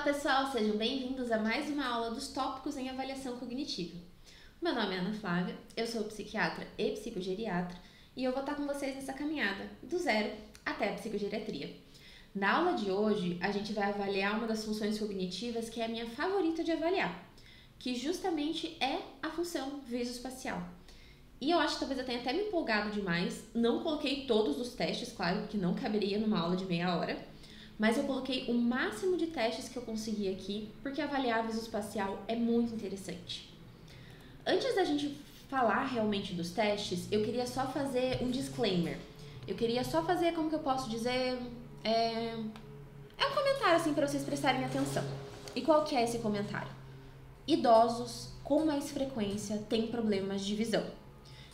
pessoal, sejam bem-vindos a mais uma aula dos tópicos em avaliação cognitiva. Meu nome é Ana Flávia, eu sou psiquiatra e psicogeriatra e eu vou estar com vocês nessa caminhada do zero até a psicogeriatria. Na aula de hoje, a gente vai avaliar uma das funções cognitivas que é a minha favorita de avaliar, que justamente é a função visoespacial. E eu acho que talvez eu tenha até me empolgado demais, não coloquei todos os testes, claro, porque não caberia numa aula de meia hora, mas eu coloquei o máximo de testes que eu consegui aqui, porque avaliar a visoespacial é muito interessante. Antes da gente falar realmente dos testes, eu queria só fazer um disclaimer. Eu queria só fazer, como que eu posso dizer, um comentário assim para vocês prestarem atenção. E qual que é esse comentário? Idosos com mais frequência têm problemas de visão.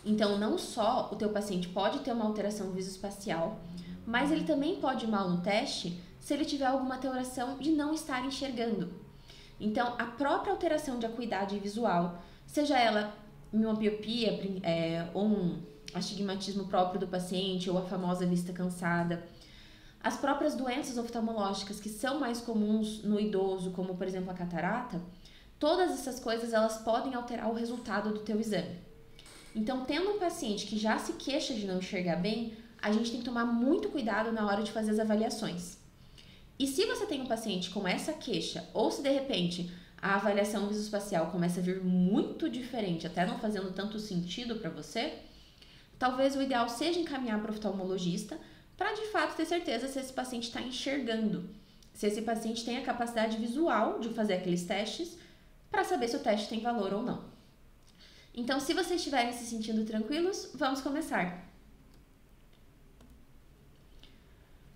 Então, não só o teu paciente pode ter uma alteração visoespacial, mas ele também pode ir mal no teste se ele tiver alguma alteração de não estar enxergando. Então, a própria alteração de acuidade visual, seja ela uma miopia ou um astigmatismo próprio do paciente ou a famosa vista cansada, as próprias doenças oftalmológicas que são mais comuns no idoso, como por exemplo a catarata, todas essas coisas elas podem alterar o resultado do teu exame. Então, tendo um paciente que já se queixa de não enxergar bem, a gente tem que tomar muito cuidado na hora de fazer as avaliações. E se você tem um paciente com essa queixa, ou se de repente a avaliação visoespacial começa a vir muito diferente, até não fazendo tanto sentido para você, talvez o ideal seja encaminhar para o oftalmologista para de fato ter certeza se esse paciente está enxergando, se esse paciente tem a capacidade visual de fazer aqueles testes, para saber se o teste tem valor ou não. Então, se vocês estiverem se sentindo tranquilos, vamos começar.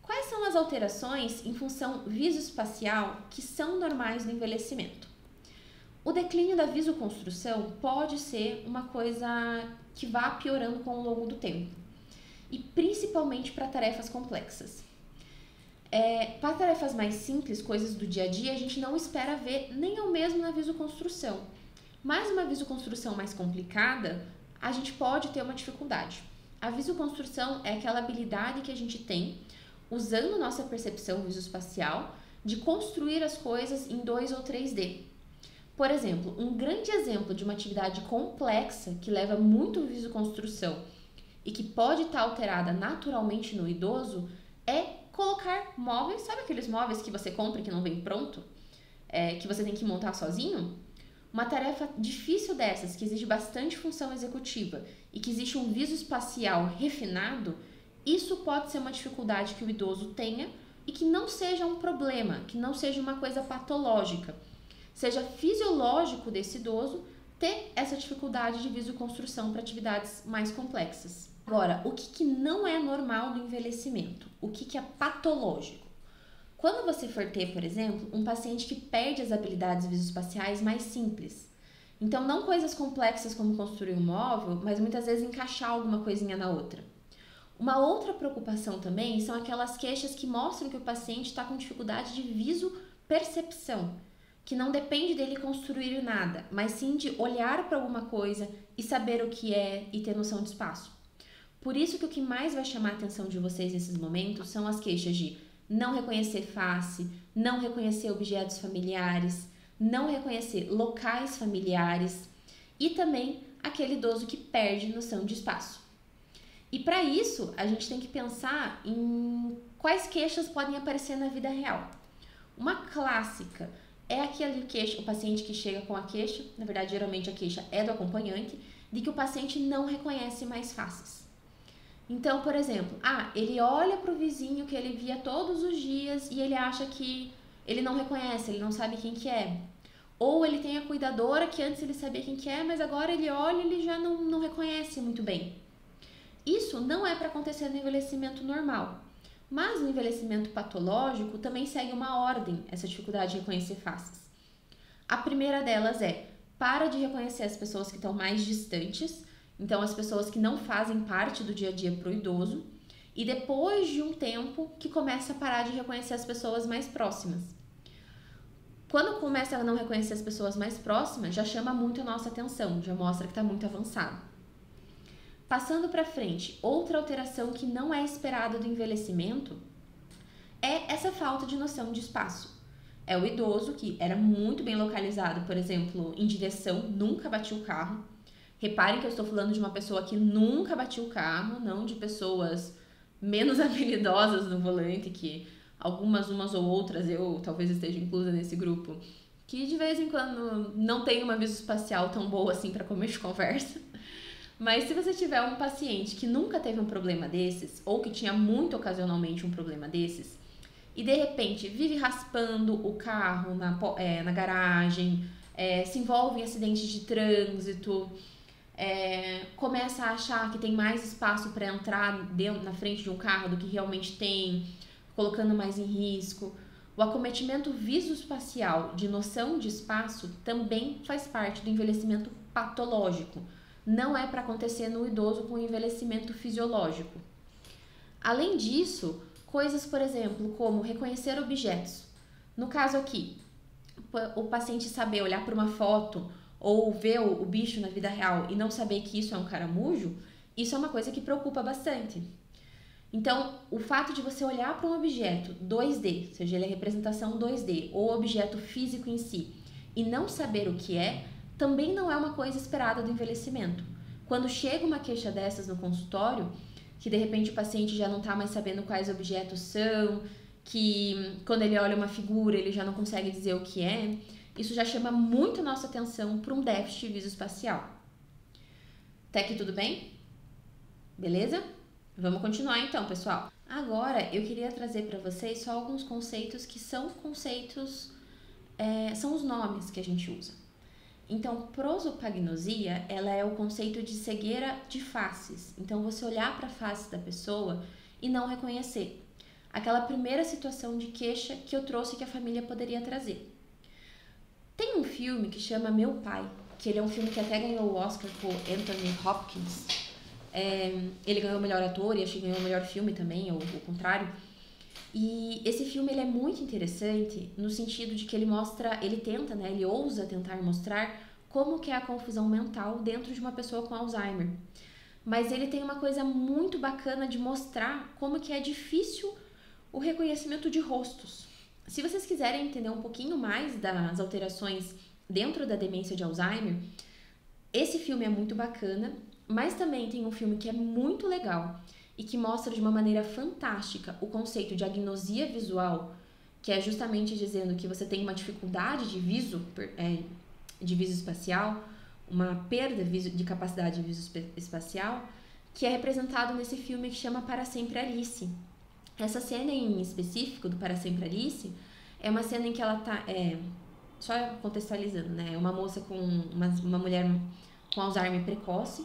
Quais são as alterações em função visoespacial que são normais no envelhecimento? O declínio da visoconstrução pode ser uma coisa que vá piorando com o longo do tempo, e principalmente para tarefas complexas. Para tarefas mais simples, coisas do dia a dia, a gente não espera ver nem ao mesmo na visoconstrução, mas uma visoconstrução mais complicada, a gente pode ter uma dificuldade. A visoconstrução é aquela habilidade que a gente tem usando nossa percepção visoespacial, de construir as coisas em 2 ou 3D. Por exemplo, um grande exemplo de uma atividade complexa que leva muito visoconstrução e que pode estar alterada naturalmente no idoso é colocar móveis, sabe aqueles móveis que você compra e que não vem pronto? Que você tem que montar sozinho? Uma tarefa difícil dessas, que exige bastante função executiva e que existe um visoespacial refinado, isso pode ser uma dificuldade que o idoso tenha e que não seja um problema, que não seja uma coisa patológica. Seja fisiológico desse idoso ter essa dificuldade de visoconstrução para atividades mais complexas. Agora, o que não é normal no envelhecimento? O que é patológico? Quando você for ter, por exemplo, um paciente que perde as habilidades visoespaciais mais simples. Então, não coisas complexas como construir um móvel, mas muitas vezes encaixar alguma coisinha na outra. Uma outra preocupação também são aquelas queixas que mostram que o paciente está com dificuldade de visopercepção, que não depende dele construir nada, mas sim de olhar para alguma coisa e saber o que é e ter noção de espaço. Por isso que o que mais vai chamar a atenção de vocês nesses momentos são as queixas de não reconhecer face, não reconhecer objetos familiares, não reconhecer locais familiares e também aquele idoso que perde noção de espaço. E para isso, a gente tem que pensar em quais queixas podem aparecer na vida real. Uma clássica é aquele queixa, o paciente que chega com a queixa, na verdade, geralmente a queixa é do acompanhante, de que o paciente não reconhece mais faces. Então, por exemplo, ele olha para o vizinho que ele via todos os dias e ele acha que ele não reconhece, ele não sabe quem que é. Ou ele tem a cuidadora que antes ele sabia quem que é, mas agora ele olha e ele já não reconhece muito bem. Isso não é para acontecer no envelhecimento normal, mas no envelhecimento patológico também segue uma ordem, essa dificuldade de reconhecer faces. A primeira delas para de reconhecer as pessoas que estão mais distantes, então as pessoas que não fazem parte do dia a dia para o idoso, e depois de um tempo que começa a parar de reconhecer as pessoas mais próximas. Quando começa a não reconhecer as pessoas mais próximas, já chama muito a nossa atenção, já mostra que está muito avançado. Passando para frente, outra alteração que não é esperada do envelhecimento é essa falta de noção de espaço. É o idoso que era muito bem localizado, por exemplo, em direção, nunca batia o carro. Reparem que eu estou falando de uma pessoa que nunca batia o carro, não de pessoas menos habilidosas no volante, que algumas, umas ou outras, eu talvez esteja inclusa nesse grupo, que de vez em quando não tem uma visão espacial tão boa assim para começo de conversa. Mas se você tiver um paciente que nunca teve um problema desses, ou que tinha muito ocasionalmente um problema desses, e de repente vive raspando o carro na garagem, se envolve em acidentes de trânsito, começa a achar que tem mais espaço para entrar na frente de um carro do que realmente tem, colocando mais em risco. O acometimento visoespacial de noção de espaço também faz parte do envelhecimento patológico. Não é para acontecer no idoso com envelhecimento fisiológico. Além disso, coisas, por exemplo, como reconhecer objetos. No caso aqui, o paciente saber olhar para uma foto ou ver o bicho na vida real e não saber que isso é um caramujo, isso é uma coisa que preocupa bastante. Então, o fato de você olhar para um objeto 2D, seja ele a representação 2D ou o objeto físico em si, e não saber o que é, também não é uma coisa esperada do envelhecimento. Quando chega uma queixa dessas no consultório, que de repente o paciente já não está mais sabendo quais objetos são, que quando ele olha uma figura ele já não consegue dizer o que é, isso já chama muito a nossa atenção para um déficit visoespacial. Até aqui tudo bem? Beleza? Vamos continuar então, pessoal. Agora eu queria trazer para vocês só alguns conceitos que são são os nomes que a gente usa. Então, prosopagnosia, ela é o conceito de cegueira de faces. Então, você olhar para a face da pessoa e não reconhecer. Aquela primeira situação de queixa que eu trouxe que a família poderia trazer. Tem um filme que chama Meu Pai, que ele é um filme que até ganhou o Oscar por Anthony Hopkins. Ele ganhou o melhor ator e acho que ganhou o melhor filme também, ou o contrário. E esse filme ele é muito interessante no sentido de que ele tenta, né, ele ousa tentar mostrar como que é a confusão mental dentro de uma pessoa com Alzheimer. Mas ele tem uma coisa muito bacana de mostrar como que é difícil o reconhecimento de rostos. Se vocês quiserem entender um pouquinho mais das alterações dentro da demência de Alzheimer, esse filme é muito bacana, mas também tem um filme que é muito legal e que mostra de uma maneira fantástica o conceito de agnosia visual, que é justamente dizendo que você tem uma dificuldade de viso espacial, uma perda de capacidade de viso espacial, que é representado nesse filme que chama Para Sempre Alice. Essa cena em específico do Para Sempre Alice é uma cena em que ela tá, só contextualizando, né? É uma moça com uma mulher com Alzheimer precoce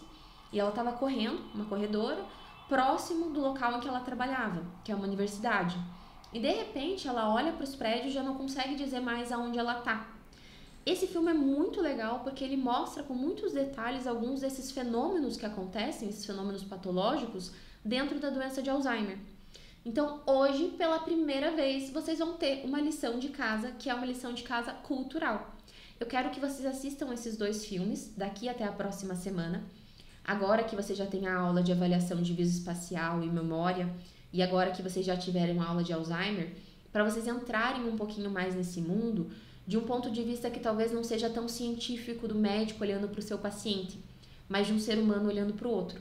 e ela estava correndo, uma corredora, próximo do local em que ela trabalhava, que é uma universidade. E de repente ela olha para os prédios e já não consegue dizer mais aonde ela está. Esse filme é muito legal porque ele mostra com muitos detalhes alguns desses fenômenos que acontecem, esses fenômenos patológicos, dentro da doença de Alzheimer. Então, hoje, pela primeira vez, vocês vão ter uma lição de casa, que é uma lição de casa cultural. Eu quero que vocês assistam esses 2 filmes daqui até a próxima semana. Agora que você já tem a aula de avaliação de visoespacial e memória, e agora que vocês já tiveram uma aula de Alzheimer, para vocês entrarem um pouquinho mais nesse mundo, de um ponto de vista que talvez não seja tão científico do médico olhando para o seu paciente, mas de um ser humano olhando para o outro.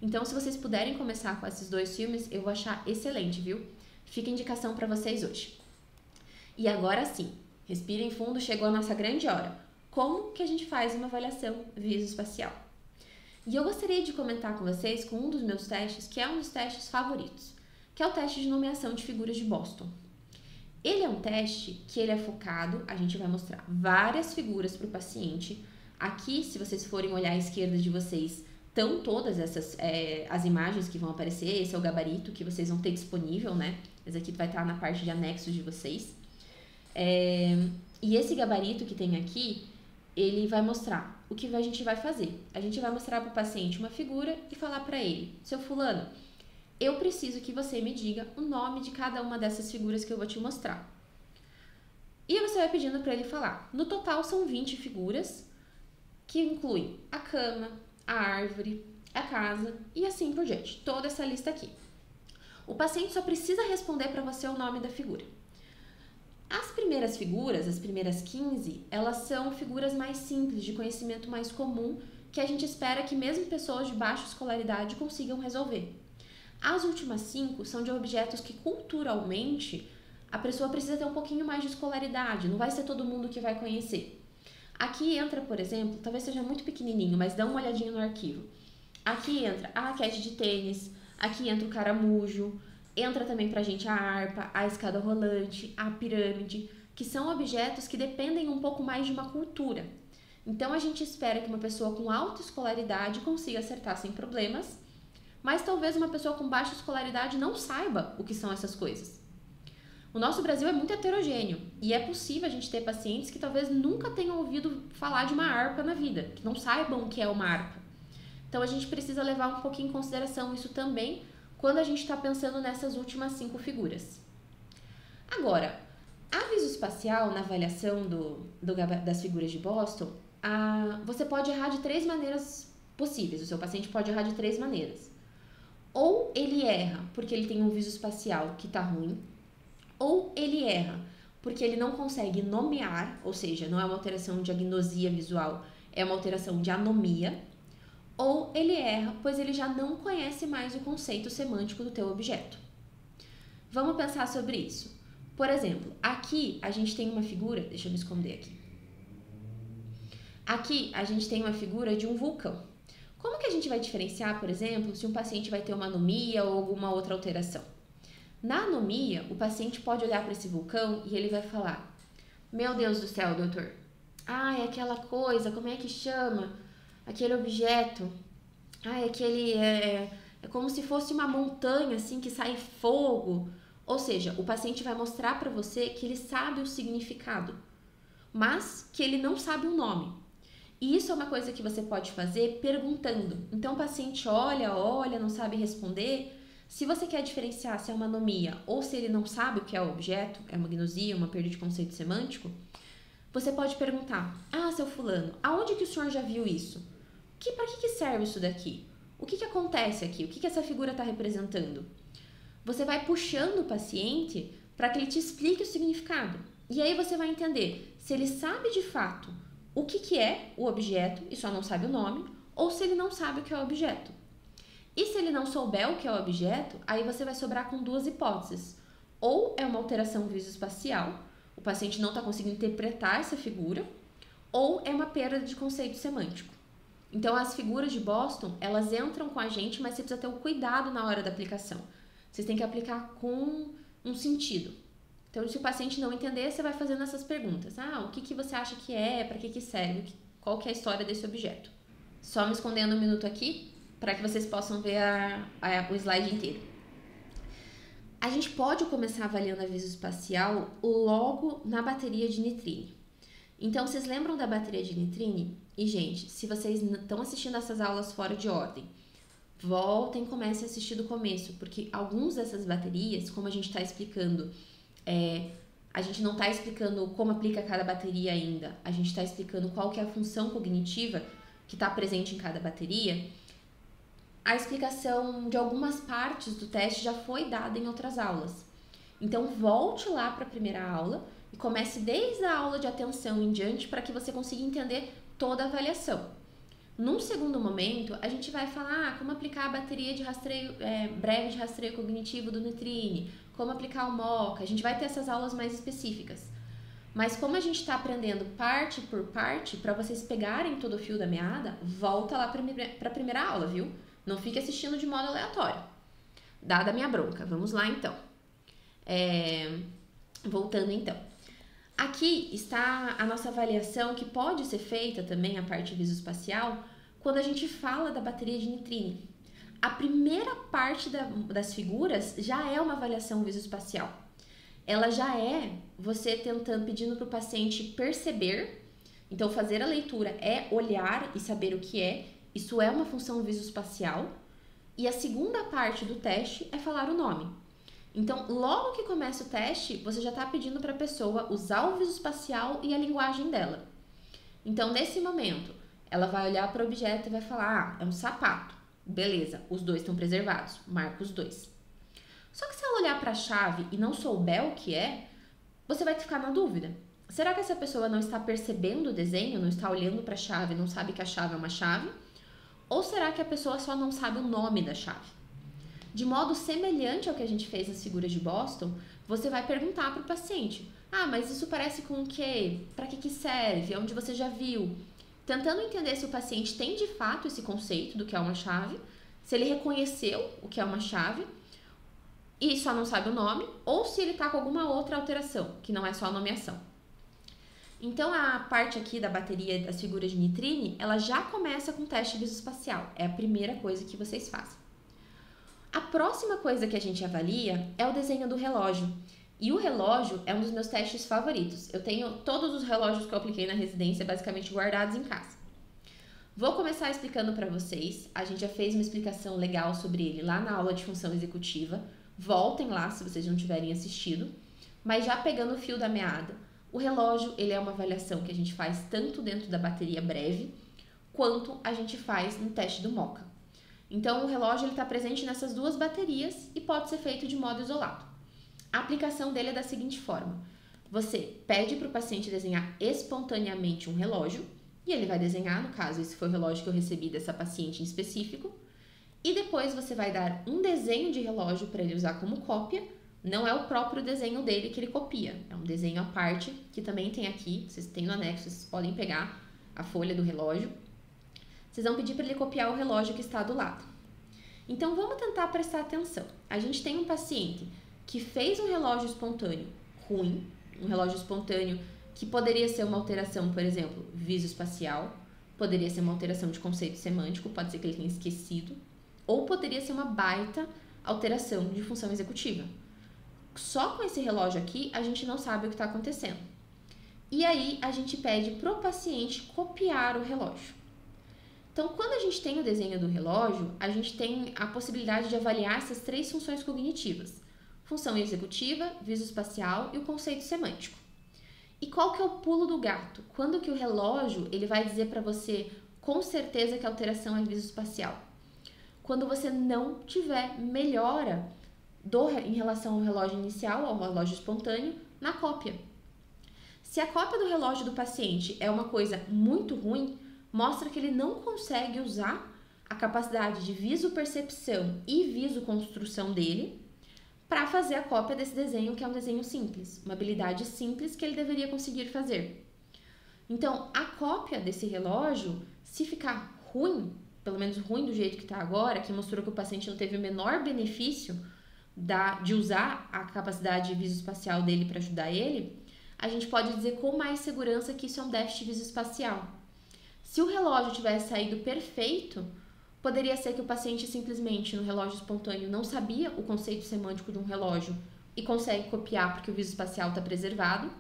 Então, se vocês puderem começar com esses 2 filmes, eu vou achar excelente, viu? Fica a indicação para vocês hoje. E agora sim, respirem fundo, chegou a nossa grande hora. Como que a gente faz uma avaliação visoespacial? E eu gostaria de comentar com vocês com um dos meus testes, que é um dos testes favoritos, que é o teste de nomeação de figuras de Boston. Ele é um teste que ele é focado, a gente vai mostrar várias figuras para o paciente. Aqui, se vocês forem olhar à esquerda de vocês, estão todas essas as imagens que vão aparecer, esse é o gabarito que vocês vão ter disponível, né? Esse aqui vai estar na parte de anexos de vocês. E esse gabarito que tem aqui, ele vai mostrar o que a gente vai fazer. A gente vai mostrar para o paciente uma figura e falar para ele: seu fulano, eu preciso que você me diga o nome de cada uma dessas figuras que eu vou te mostrar. E você vai pedindo para ele falar. No total são 20 figuras, que incluem a cama, a árvore, a casa e assim por diante. Toda essa lista aqui. O paciente só precisa responder para você o nome da figura. As primeiras figuras, as primeiras 15, elas são figuras mais simples, de conhecimento mais comum, que a gente espera que mesmo pessoas de baixa escolaridade consigam resolver. As últimas 5 são de objetos que culturalmente a pessoa precisa ter um pouquinho mais de escolaridade, não vai ser todo mundo que vai conhecer. Aqui entra, por exemplo, talvez seja muito pequenininho, mas dá uma olhadinha no arquivo. Aqui entra a raquete de tênis, aqui entra o caramujo, entra também pra gente a harpa, a escada rolante, a pirâmide, que são objetos que dependem um pouco mais de uma cultura. Então a gente espera que uma pessoa com alta escolaridade consiga acertar sem problemas, mas talvez uma pessoa com baixa escolaridade não saiba o que são essas coisas. O nosso Brasil é muito heterogêneo e é possível a gente ter pacientes que talvez nunca tenham ouvido falar de uma harpa na vida, que não saibam o que é uma harpa. Então a gente precisa levar um pouquinho em consideração isso também quando a gente está pensando nessas últimas 5 figuras. Agora, a visoespacial, na avaliação das figuras de Boston, você pode errar de 3 maneiras possíveis, o seu paciente pode errar de 3 maneiras. Ou ele erra porque ele tem um visoespacial que está ruim, ou ele erra porque ele não consegue nomear, ou seja, não é uma alteração de agnosia visual, é uma alteração de anomia, ou ele erra pois ele já não conhece mais o conceito semântico do teu objeto. Vamos pensar sobre isso. Por exemplo, aqui a gente tem uma figura, deixa eu me esconder aqui. Aqui a gente tem uma figura de um vulcão. Como que a gente vai diferenciar, por exemplo, se um paciente vai ter uma anomia ou alguma outra alteração? Na anomia, o paciente pode olhar para esse vulcão e ele vai falar: meu Deus do céu, doutor, é aquela coisa, como é que chama? Aquele objeto, é como se fosse uma montanha assim que sai fogo. Ou seja, o paciente vai mostrar para você que ele sabe o significado, mas que ele não sabe o nome. E isso é uma coisa que você pode fazer perguntando. Então o paciente olha, não sabe responder. Se você quer diferenciar se é uma anomia ou se ele não sabe o que é o objeto, é uma agnosia, uma perda de conceito semântico, você pode perguntar: seu fulano, aonde que o senhor já viu isso? Para que serve isso daqui? O que acontece aqui? O que essa figura está representando? Você vai puxando o paciente para que ele te explique o significado. E aí você vai entender se ele sabe de fato o que é o objeto e só não sabe o nome, ou se ele não sabe o que é o objeto. E se ele não souber o que é o objeto, aí você vai sobrar com 2 hipóteses. Ou é uma alteração visoespacial, o paciente não está conseguindo interpretar essa figura, ou é uma perda de conceito semântico. Então as figuras de Boston, elas entram com a gente, mas você precisa ter um cuidado na hora da aplicação. Vocês têm que aplicar com um sentido. Então, se o paciente não entender, você vai fazendo essas perguntas. O que você acha que é? Para que serve? Qual que é a história desse objeto? Só me escondendo um minuto aqui, para que vocês possam ver o slide inteiro. A gente pode começar avaliando a visoespacial logo na bateria de nitrine. Então, vocês lembram da bateria de nitrine? E, gente, se vocês estão assistindo essas aulas fora de ordem, voltem e comecem a assistir do começo, porque algumas dessas baterias, como a gente está explicando, a gente não está explicando como aplica cada bateria ainda, a gente está explicando qual que é a função cognitiva que está presente em cada bateria. A explicação de algumas partes do teste já foi dada em outras aulas. Então, volte lá para a primeira aula e comece desde a aula de atenção em diante para que você consiga entender toda a avaliação. Num segundo momento, a gente vai falar como aplicar a bateria de rastreio, breve de rastreio cognitivo do Nitrine, como aplicar o MOCA. A gente vai ter essas aulas mais específicas. Mas como a gente está aprendendo parte por parte, para vocês pegarem todo o fio da meada, volta lá para a primeira aula, viu? Não fique assistindo de modo aleatório. Dada a minha bronca. Vamos lá, então. Voltando, então. Aqui está a nossa avaliação, que pode ser feita também, a parte visoespacial, quando a gente fala da bateria de nitrine. A primeira parte das figuras já é uma avaliação visoespacial. Ela já é você pedindo para o paciente perceber. Então, fazer a leitura é olhar e saber o que é. Isso é uma função visoespacial. E a segunda parte do teste é falar o nome. Então, logo que começa o teste, você já está pedindo para a pessoa usar o visoespacial e a linguagem dela. Então, nesse momento, ela vai olhar para o objeto e vai falar: é um sapato. Beleza, os 2 estão preservados. Marca os 2. Só que se ela olhar para a chave e não souber o que é, você vai ficar na dúvida. Será que essa pessoa não está percebendo o desenho, não está olhando para a chave, não sabe que a chave é uma chave? Ou será que a pessoa só não sabe o nome da chave? De modo semelhante ao que a gente fez nas figuras de Boston, você vai perguntar para o paciente: ah, mas isso parece com o quê? Para que serve? Onde você já viu? Tentando entender se o paciente tem de fato esse conceito do que é uma chave, se ele reconheceu o que é uma chave e só não sabe o nome, ou se ele está com alguma outra alteração, que não é só a nomeação. Então, a parte aqui da bateria das figuras de Nitrine, ela já começa com teste visoespacial. É a primeira coisa que vocês fazem. A próxima coisa que a gente avalia é o desenho do relógio. E o relógio é um dos meus testes favoritos. Eu tenho todos os relógios que eu apliquei na residência basicamente guardados em casa. Vou começar explicando para vocês. A gente já fez uma explicação legal sobre ele lá na aula de função executiva. Voltem lá se vocês não tiverem assistido. Mas já pegando o fio da meada, o relógio ele é uma avaliação que a gente faz tanto dentro da bateria breve, quanto a gente faz no teste do MoCA. Então, o relógio está presente nessas duas baterias e pode ser feito de modo isolado. A aplicação dele é da seguinte forma: você pede para o paciente desenhar espontaneamente um relógio, e ele vai desenhar, no caso, esse foi o relógio que eu recebi dessa paciente em específico, e depois você vai dar um desenho de relógio para ele usar como cópia. Não é o próprio desenho dele que ele copia, é um desenho à parte, que também tem aqui, vocês têm no anexo, vocês podem pegar a folha do relógio. Vocês vão pedir para ele copiar o relógio que está do lado. Então, vamos tentar prestar atenção. A gente tem um paciente que fez um relógio espontâneo ruim, um relógio espontâneo que poderia ser uma alteração, por exemplo, visoespacial, poderia ser uma alteração de conceito semântico, pode ser que ele tenha esquecido, ou poderia ser uma baita alteração de função executiva. Só com esse relógio aqui, a gente não sabe o que está acontecendo. E aí, a gente pede para o paciente copiar o relógio. Então, quando a gente tem o desenho do relógio, a gente tem a possibilidade de avaliar essas três funções cognitivas: função executiva, visoespacial e o conceito semântico. E qual que é o pulo do gato? Quando que o relógio ele vai dizer para você com certeza que a alteração é visoespacial? Quando você não tiver melhora em relação ao relógio inicial, ao relógio espontâneo, na cópia. Se a cópia do relógio do paciente é uma coisa muito ruim, mostra que ele não consegue usar a capacidade de visopercepção e visoconstrução dele para fazer a cópia desse desenho, que é um desenho simples, uma habilidade simples que ele deveria conseguir fazer. Então, a cópia desse relógio, se ficar ruim, pelo menos ruim do jeito que está agora, que mostrou que o paciente não teve o menor benefício de usar a capacidade visoespacial dele para ajudar ele, a gente pode dizer com mais segurança que isso é um déficit visoespacial. Se o relógio tivesse saído perfeito, poderia ser que o paciente simplesmente no relógio espontâneo não sabia o conceito semântico de um relógio e consegue copiar porque o visoespacial está preservado,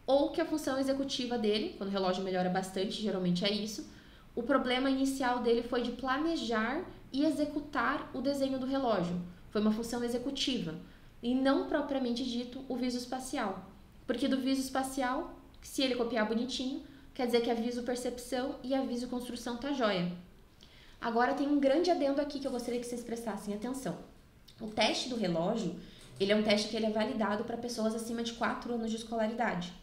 ou que a função executiva dele, quando o relógio melhora bastante, geralmente é isso, o problema inicial dele foi de planejar e executar o desenho do relógio. Foi uma função executiva e não propriamente dito o visoespacial. Porque do visoespacial, se ele copiar bonitinho, quer dizer que a visopercepção e a visoconstrução tá jóia. Agora tem um grande adendo aqui que eu gostaria que vocês prestassem atenção. O teste do relógio, ele é um teste que ele é validado para pessoas acima de 4 anos de escolaridade.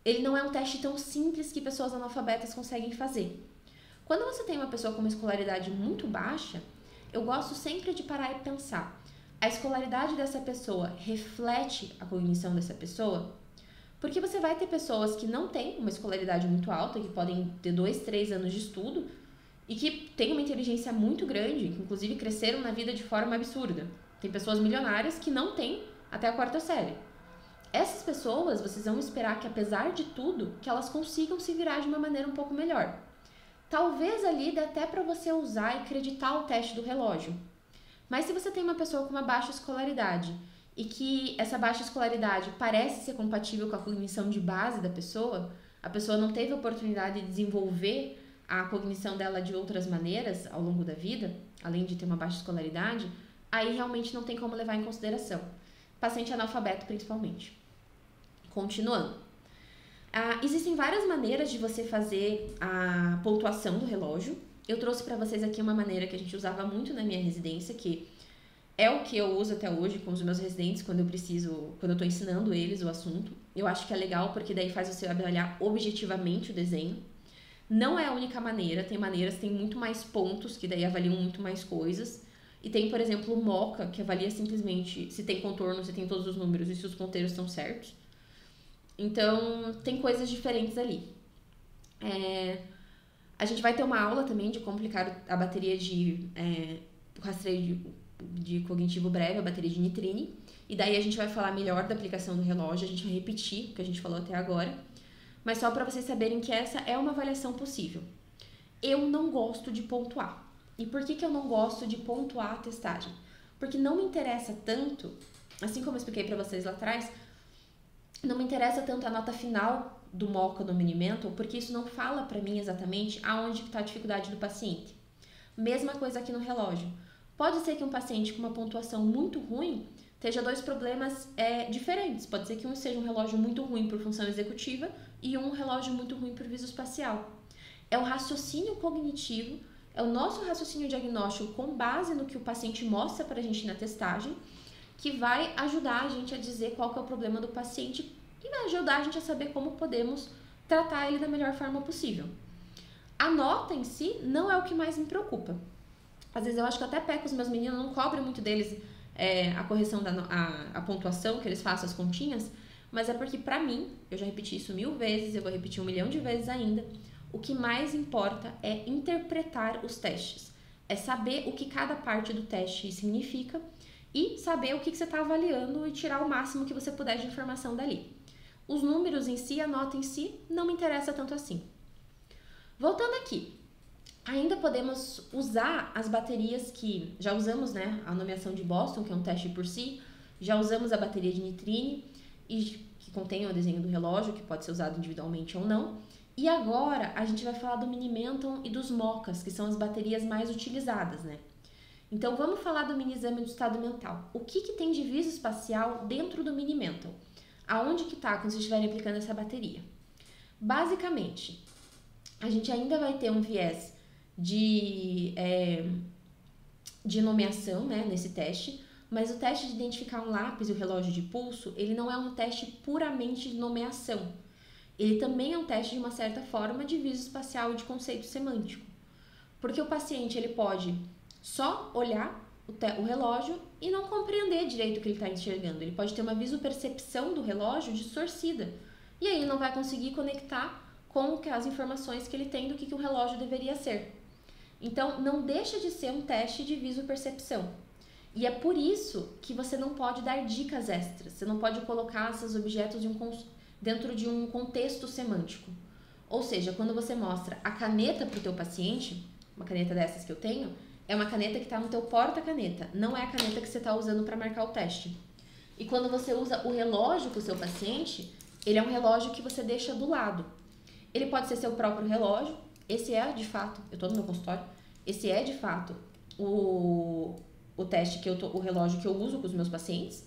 Ele não é um teste tão simples que pessoas analfabetas conseguem fazer. Quando você tem uma pessoa com uma escolaridade muito baixa, eu gosto sempre de parar e pensar: a escolaridade dessa pessoa reflete a cognição dessa pessoa? Porque você vai ter pessoas que não têm uma escolaridade muito alta, que podem ter 2, 3 anos de estudo e que têm uma inteligência muito grande, que inclusive cresceram na vida de forma absurda. Tem pessoas milionárias que não têm até a 4ª série. Essas pessoas, vocês vão esperar que, apesar de tudo, que elas consigam se virar de uma maneira um pouco melhor. Talvez ali dê até para você usar e acreditar o teste do relógio. Mas se você tem uma pessoa com uma baixa escolaridade e que essa baixa escolaridade parece ser compatível com a cognição de base da pessoa, a pessoa não teve a oportunidade de desenvolver a cognição dela de outras maneiras ao longo da vida, além de ter uma baixa escolaridade, aí realmente não tem como levar em consideração. Paciente analfabeto, principalmente. Continuando. Existem várias maneiras de você fazer a pontuação do relógio. Eu trouxe para vocês aqui uma maneira que a gente usava muito na minha residência, que É o que eu uso até hoje com os meus residentes quando eu tô ensinando eles o assunto. Eu acho que é legal porque daí faz você avaliar objetivamente o desenho. Não é a única maneira, tem maneiras, tem muito mais pontos que daí avaliam muito mais coisas. E tem, por exemplo, o MoCA, que avalia simplesmente se tem contorno, se tem todos os números e se os ponteiros estão certos. Então, tem coisas diferentes ali. A gente vai ter uma aula também de como aplicar a bateria de rastreio de cognitivo breve, a bateria de Nitrine. E daí a gente vai falar melhor da aplicação do relógio, a gente vai repetir o que a gente falou até agora. Mas só para vocês saberem que essa é uma avaliação possível. Eu não gosto de pontuar. E por que eu não gosto de pontuar a testagem? Porque não me interessa tanto, assim como eu expliquei para vocês lá atrás, não me interessa tanto a nota final do MoCA do Mini-Mental, porque isso não fala para mim exatamente aonde está a dificuldade do paciente. Mesma coisa aqui no relógio. Pode ser que um paciente com uma pontuação muito ruim esteja dois problemas diferentes. Pode ser que um seja um relógio muito ruim por função executiva e um relógio muito ruim por visoespacial. É o raciocínio cognitivo, é o nosso raciocínio diagnóstico com base no que o paciente mostra para a gente na testagem, que vai ajudar a gente a dizer qual que é o problema do paciente e vai ajudar a gente a saber como podemos tratar ele da melhor forma possível. A nota em si não é o que mais me preocupa. Às vezes eu acho que eu até peco os meus meninos, não cobro muito deles a correção a pontuação, que eles façam as continhas, mas é porque pra mim, eu já repeti isso 1000 vezes, eu vou repetir 1 milhão de vezes ainda, o que mais importa é interpretar os testes, é saber o que cada parte do teste significa e saber o que você está avaliando e tirar o máximo que você puder de informação dali. Os números em si, a nota em si, não me interessa tanto assim. Voltando aqui, ainda podemos usar as baterias que já usamos, né? A nomeação de Boston, que é um teste por si, já usamos a bateria de Nitrine, que contém o desenho do relógio, que pode ser usado individualmente ou não. E agora a gente vai falar do Mini-Mental e dos MoCAs, que são as baterias mais utilizadas, né? Então vamos falar do mini exame do estado mental. O que tem de visoespacial dentro do Mini-Mental? Aonde que tá quando vocês estiverem aplicando essa bateria? Basicamente, a gente ainda vai ter um viés de nomeação, né, nesse teste, mas o teste de identificar um lápis e o relógio de pulso, ele não é um teste puramente de nomeação. Ele também é um teste de uma certa forma de visoespacial e de conceito semântico. Porque o paciente ele pode só olhar o relógio e não compreender direito o que ele está enxergando. Ele pode ter uma visopercepção do relógio distorcida. E aí ele não vai conseguir conectar com as informações que ele tem do que o relógio deveria ser. Então, não deixa de ser um teste de visopercepção. E é por isso que você não pode dar dicas extras. Você não pode colocar esses objetos dentro de um contexto semântico. Ou seja, quando você mostra a caneta para o teu paciente, uma caneta dessas que eu tenho, é uma caneta que está no teu porta-caneta, não é a caneta que você está usando para marcar o teste. E quando você usa o relógio com o seu paciente, ele é um relógio que você deixa do lado. Ele pode ser seu próprio relógio, esse é de fato, eu estou no meu consultório, esse é de fato o teste o relógio que eu uso com os meus pacientes.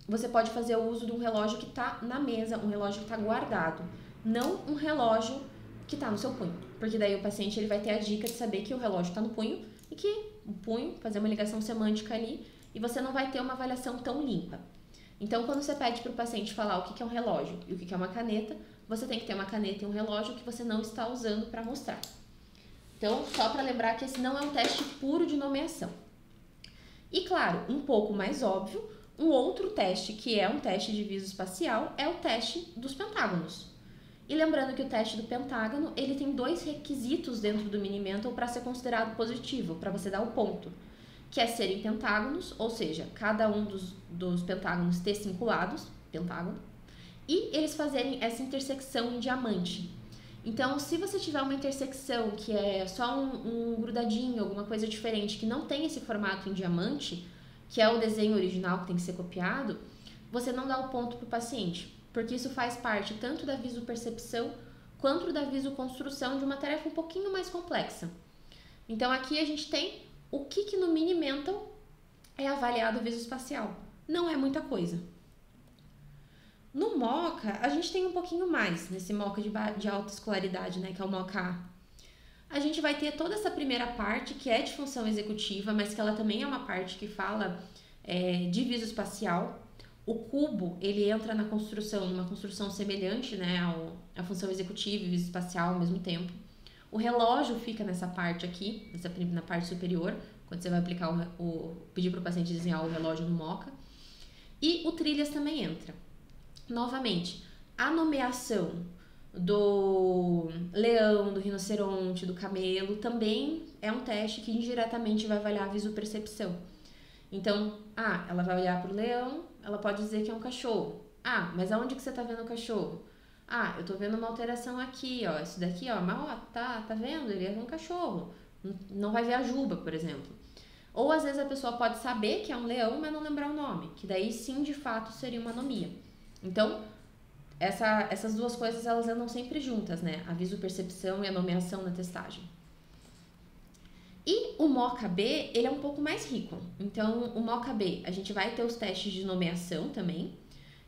Você pode fazer o uso de um relógio que está na mesa, um relógio que está guardado, não um relógio que está no seu punho, porque daí o paciente ele vai ter a dica de saber que o relógio está no punho e que o punho, fazer uma ligação semântica ali, e você não vai ter uma avaliação tão limpa. Então, quando você pede para o paciente falar o que é um relógio e o que é uma caneta, você tem que ter uma caneta e um relógio que você não está usando para mostrar. Então, só para lembrar que esse não é um teste puro de nomeação. E claro, um pouco mais óbvio, um outro teste que é um teste de visoespacial é o teste dos pentágonos. E lembrando que o teste do pentágono, ele tem 2 requisitos dentro do Mini-Mental para ser considerado positivo, para você dar o ponto, que é serem pentágonos, ou seja, cada um dos pentágonos ter 5 lados, pentágono, e eles fazerem essa intersecção em diamante. Então, se você tiver uma intersecção que é só um grudadinho, alguma coisa diferente, que não tem esse formato em diamante, que é o desenho original que tem que ser copiado, você não dá o ponto para o paciente, porque isso faz parte tanto da visopercepção quanto da visoconstrução de uma tarefa um pouquinho mais complexa. Então, aqui a gente tem o que no Mini-Mental é avaliado visoespacial. Não é muita coisa. No MoCA, a gente tem um pouquinho mais, nesse MoCA de alta escolaridade, né, que é o MoCA A. A gente vai ter toda essa primeira parte que é de função executiva, mas que ela também é uma parte que fala de visoespacial. O cubo, ele entra na construção, numa construção semelhante, né, à função executiva e visoespacial ao mesmo tempo. O relógio fica nessa parte aqui, na parte superior, quando você vai aplicar pedir para o paciente desenhar o relógio no MoCA. E o trilhas também entra. Novamente, a nomeação do leão, do rinoceronte, do camelo também é um teste que indiretamente vai avaliar a visopercepção. Então, ela vai olhar para o leão, ela pode dizer que é um cachorro. Mas aonde que você está vendo o cachorro? Eu tô vendo uma alteração aqui, ó, isso daqui, ó, mas ó, tá vendo? Ele é um cachorro. Não vai ver a juba, por exemplo. Ou às vezes a pessoa pode saber que é um leão, mas não lembrar o nome, que daí sim, de fato, seria uma anomia. Então, essas duas coisas, elas andam sempre juntas, né? A visopercepção e a nomeação na testagem. E o MoCA-B, ele é um pouco mais rico. Então, o MoCA-B, a gente vai ter os testes de nomeação também,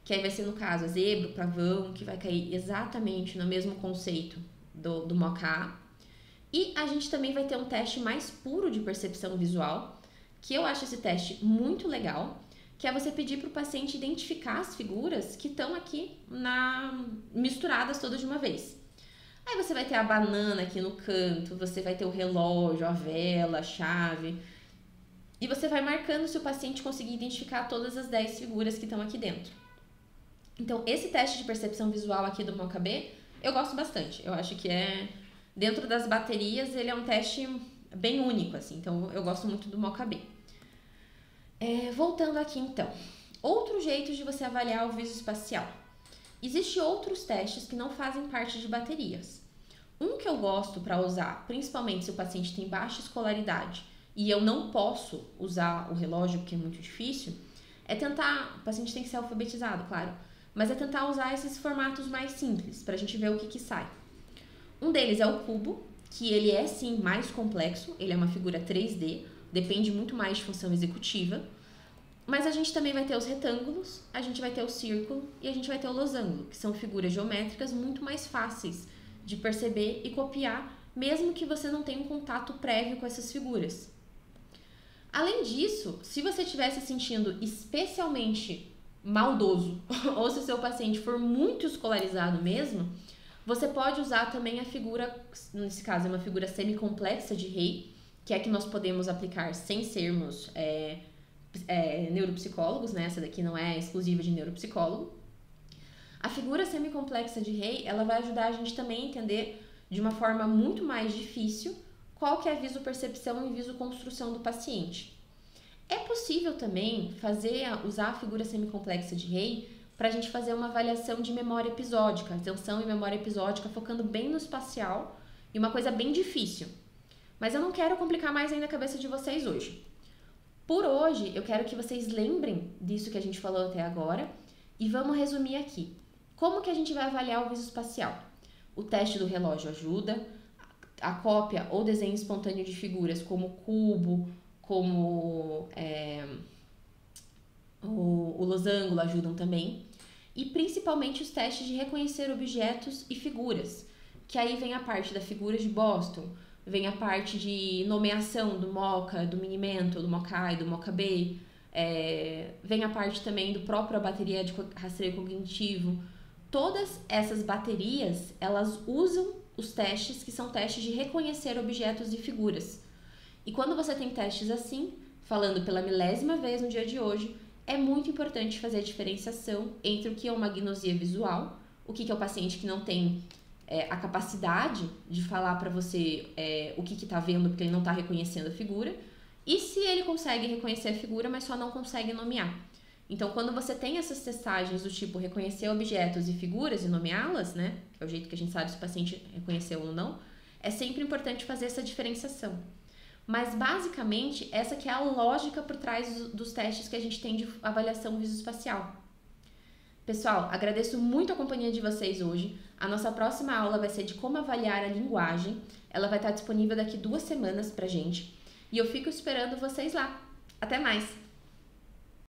que aí vai ser, no caso, a zebra, o pavão, que vai cair exatamente no mesmo conceito do MoCA-A. E a gente também vai ter um teste mais puro de percepção visual, que eu acho esse teste muito legal, que é você pedir para o paciente identificar as figuras que estão aqui misturadas todas de uma vez. Aí você vai ter a banana aqui no canto, você vai ter o relógio, a vela, a chave. E você vai marcando se o paciente conseguir identificar todas as 10 figuras que estão aqui dentro. Então, esse teste de percepção visual aqui do MoCA-B, eu gosto bastante. Eu acho que dentro das baterias, ele é um teste bem único, assim. Então, eu gosto muito do MoCA-B. Voltando aqui, então. Outro jeito de você avaliar o visoespacial. Existem outros testes que não fazem parte de baterias. Um que eu gosto para usar, principalmente se o paciente tem baixa escolaridade e eu não posso usar o relógio porque é muito difícil, é tentar, o paciente tem que ser alfabetizado, claro, mas é tentar usar esses formatos mais simples para a gente ver o que sai. Um deles é o cubo, que ele é sim mais complexo, ele é uma figura 3D, depende muito mais de função executiva. Mas a gente também vai ter os retângulos, a gente vai ter o círculo e a gente vai ter o losango, que são figuras geométricas muito mais fáceis de perceber e copiar, mesmo que você não tenha um contato prévio com essas figuras. Além disso, se você estiver se sentindo especialmente maldoso, ou se o seu paciente for muito escolarizado mesmo, você pode usar também a figura, nesse caso é uma figura semicomplexa de Rey, que é que nós podemos aplicar sem sermos neuropsicólogos, né? Essa daqui não é exclusiva de neuropsicólogo. A figura semicomplexa de Rey, ela vai ajudar a gente também a entender de uma forma muito mais difícil qual que é a visopercepção e visoconstrução do paciente. É possível também usar a figura semicomplexa de Rey para a gente fazer uma avaliação de memória episódica, atenção e memória episódica, focando bem no espacial e uma coisa bem difícil. Mas eu não quero complicar mais ainda a cabeça de vocês hoje. Por hoje, eu quero que vocês lembrem disso que a gente falou até agora e vamos resumir aqui. Como que a gente vai avaliar o visoespacial? O teste do relógio ajuda, a cópia ou desenho espontâneo de figuras como cubo, como o losango ajudam também. E principalmente os testes de reconhecer objetos e figuras, que aí vem a parte da figura de Boston, vem a parte de nomeação do MoCA, do Mini-Mental, do MoCA e do MoCA-B, vem a parte também do próprio bateria de rastreio cognitivo. Todas essas baterias, elas usam os testes que são testes de reconhecer objetos e figuras. E quando você tem testes assim, falando pela milésima vez no dia de hoje, é muito importante fazer a diferenciação entre o que é uma agnosia visual, o que é o paciente que não tem a capacidade de falar para você o que está vendo porque ele não está reconhecendo a figura, e se ele consegue reconhecer a figura, mas só não consegue nomear. Então, quando você tem essas testagens do tipo reconhecer objetos e figuras e nomeá-las, né, que é o jeito que a gente sabe se o paciente reconheceu ou não, é sempre importante fazer essa diferenciação. Mas, basicamente, essa que é a lógica por trás dos testes que a gente tem de avaliação visoespacial. Pessoal, agradeço muito a companhia de vocês hoje. A nossa próxima aula vai ser de como avaliar a linguagem. Ela vai estar disponível daqui 2 semanas pra gente. E eu fico esperando vocês lá. Até mais!